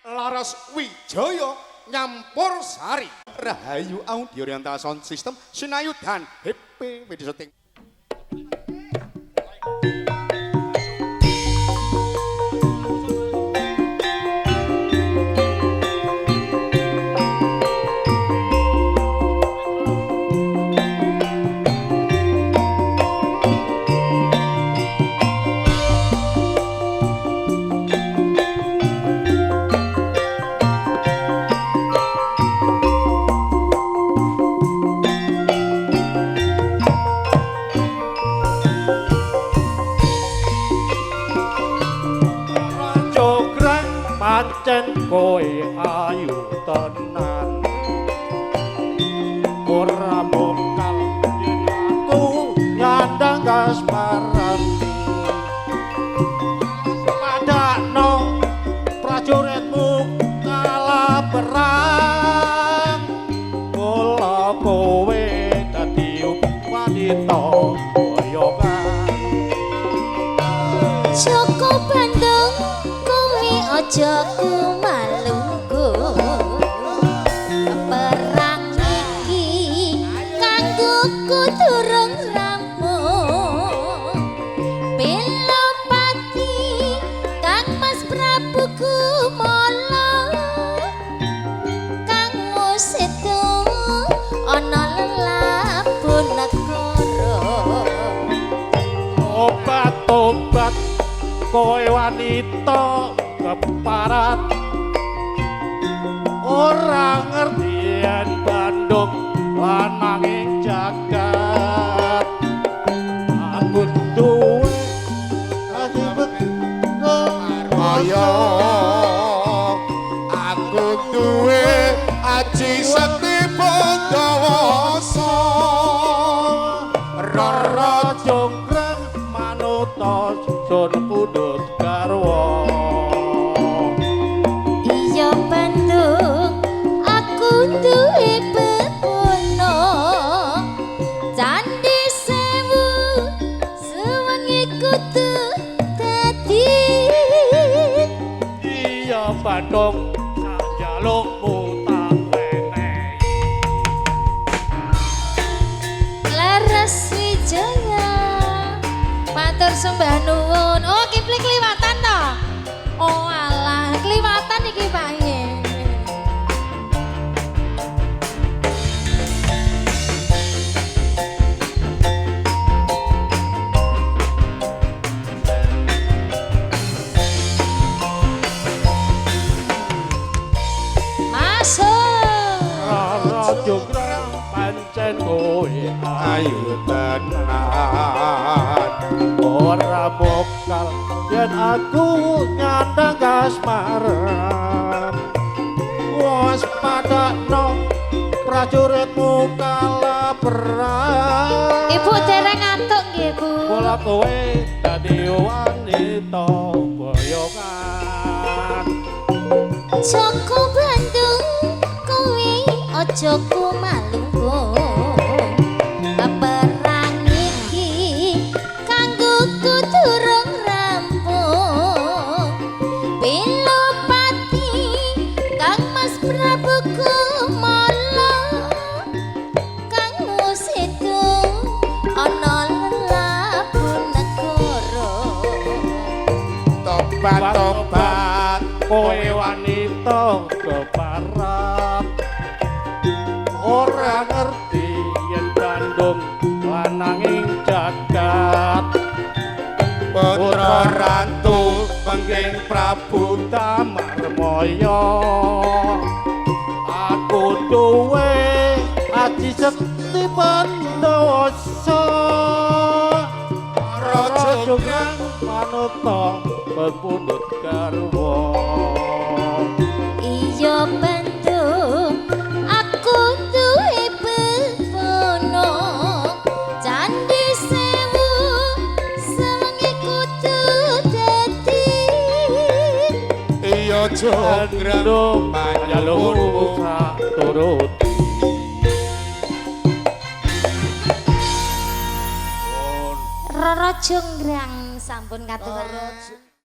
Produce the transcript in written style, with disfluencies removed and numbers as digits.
Laras Wijaya nyampur sari Rahayu Audio Oriental Sound System Sinayudan Happy Video Shooting. Pancen kowe ayu tenan ora mokal yen aku nyandang kasmaran padakno prajuritmu kalah perang kula kowe dadi wanita boyokan Joko Bandung aja kumalungku perang iki kanggo durung rampung bela pati Kang Mas Prabu Kumala Kang Musetu ana lelapun negara obat-obat kowe wanita keparat ora ngerti yen Bandung lananging jagat aku duwe ati Kaya aku duwe aji sekti Pandawasa Rara jonggrang manuta sun pundhut garwa duwe pepono Candi Sewu sewengi kudu dadi iya Bandung jalukmu tak wenehi Laras Wijaya matur sembah nuwun oh kiplik kliwatan to oh alah kliwatan iki Pak jograng pancen kowe ayu tenan ora bokal yen aku nyandang kasmaran wis padakno prajuritmu kalah perang Ibu dereng ngantuk nggih Bu kula kowe dadi wanita boyokan Joko Bandung aja kumalungku perang iki kanggo durung rampung bela pati Kang Mas Prabu Kumala Kang Musetu ana lelapun negara tobat-tobat kowe wanita keparat ora ngerti yen Bandung lananging jagat putra rantu pengging Prabu Damarmaya aku duwe aji sekti Pandawasa raja jograng manuta pepundhut garwa iya Bandung aku duwe pepono Candi Sewu sewengi kudu dadi iya jograng jalukmu sak turuti Rara Jonggrang sampun katuraken